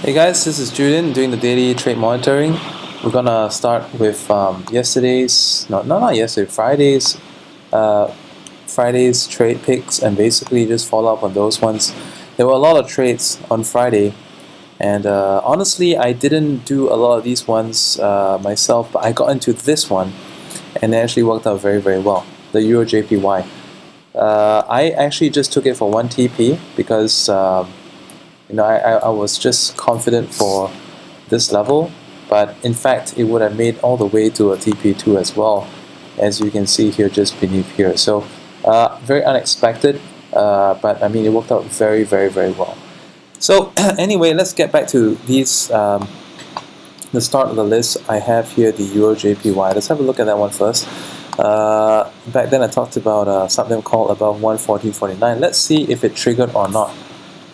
Hey guys, this is Julian doing the daily trade monitoring. We're gonna start with Friday's trade picks and basically just follow up on those ones. There were a lot of trades on Friday, and honestly, I didn't do a lot of these ones myself, but I got into this one, and it actually worked out very, very well. The Euro JPY. I actually just took it for 1 TP because I was just confident for this level, but in fact it would have made all the way to a TP2 as well, as you can see here just beneath here. So very unexpected, but I mean it worked out very, very, very well. So anyway, let's get back to these. The start of the list, I have here the Euro JPY. Let's have a look at that one first. Back then I talked about something called above 114.49. Let's see if it triggered or not.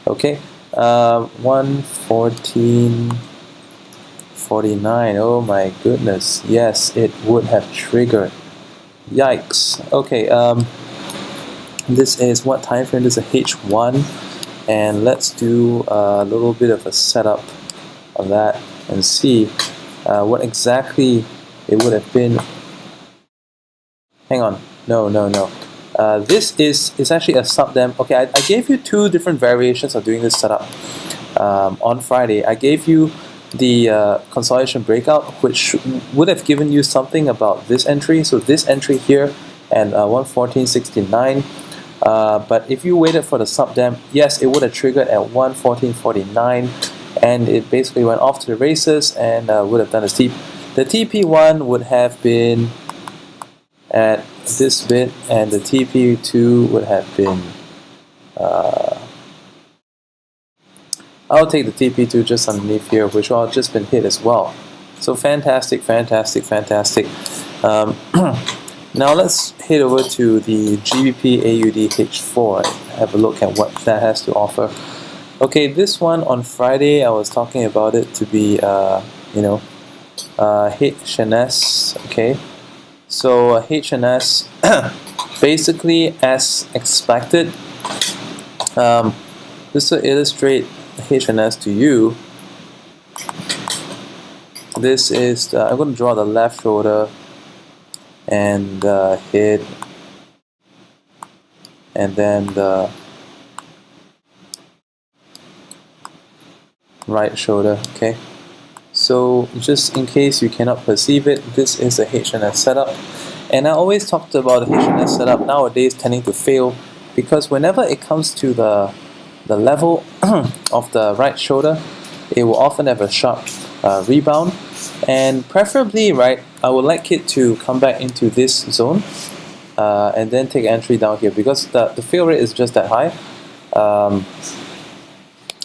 Okay. 114.49. Oh my goodness, yes, it would have triggered. Yikes. Okay, this is what time frame? This is a H1, and let's do a little bit of a setup of that and see what exactly it would have been. Hang on, no. This is actually a subdem. Okay, I gave you two different variations of doing this setup on Friday. I gave you the consolidation breakout, which would have given you something about this entry. So this entry here and 114.69. But if you waited for the subdem, yes, it would have triggered at 114.49, and it basically went off to the races and would have done a steep. The TP1 would have been at this bit, and the TP2 would have been I'll take the TP2 just underneath here, which will have just been hit as well. So fantastic. Now let's head over to the GBPUSD H4 and have a look at what that has to offer. Okay, this one on Friday I was talking about it to be HNS. Okay, so HNS basically as expected. Just to illustrate HNS to you, this is I'm going to draw the left shoulder and hit, and then the right shoulder. Okay, so just in case you cannot perceive it, this is a HNS setup, and I always talked about the HNS setup nowadays tending to fail because whenever it comes to the level of the right shoulder, it will often have a sharp rebound, and preferably, right, I would like it to come back into this zone and then take entry down here because the fail rate is just that high.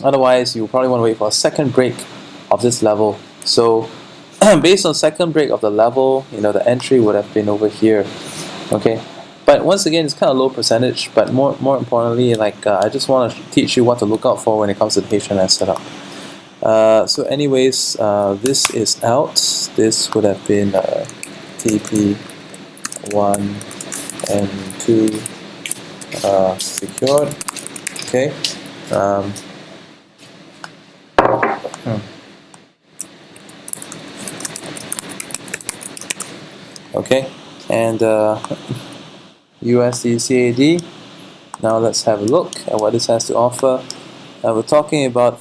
Otherwise, you probably want to wait for a second break of this level. So based on second break of the level, the entry would have been over here. Okay, but once again, it's kind of low percentage, but more importantly, like I just want to teach you what to look out for when it comes to the HNS setup. So anyways, this is out. This would have been TP1 and 2 secured. Okay. Okay, and USD CAD. Now let's have a look at what this has to offer. We're talking about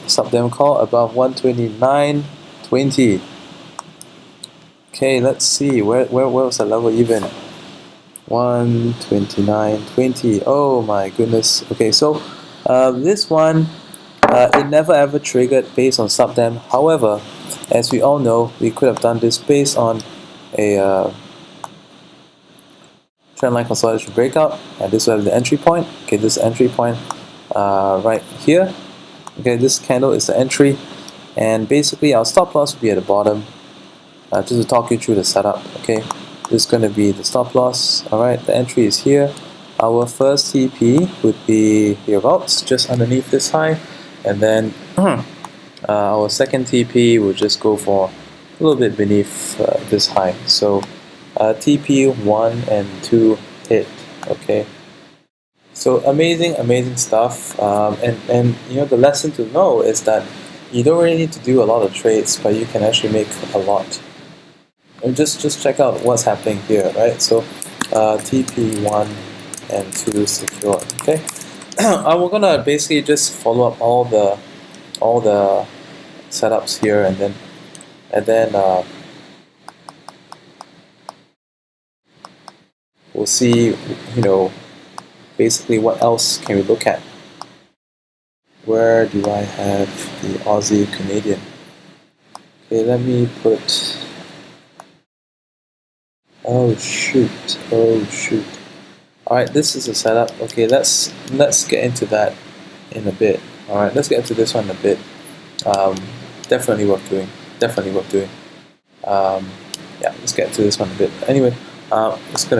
subdem call above 129.20. Okay, let's see where was the level even. 129.20. Oh my goodness. Okay, so this one it never ever triggered based on subdem. However, as we all know, we could have done this based on a trendline consolidation breakout, and this will have the entry point. Okay, this entry point right here. Okay, this candle is the entry, and basically our stop loss will be at the bottom. Just to talk you through the setup. Okay, this is going to be the stop loss. Alright, the entry is here. Our first TP would be hereabouts, just underneath this high, and then our second TP will just go for a little bit beneath this high. So TP 1 and 2 hit. Okay, so amazing stuff. And the lesson to know is that You don't really need to do a lot of trades, but you can actually make a lot. And just check out what's happening here, right? So TP1 and 2 secure. Okay, we're gonna basically just follow up all the setups here, and then we'll see, basically what else can we look at. Where do I have the Aussie Canadian? Okay, let me put. Oh shoot! All right, this is a setup. Okay, let's get into that in a bit. All right, let's get into this one in a bit. Definitely worth doing. Yeah, let's get into this one a bit. Anyway, it's gonna.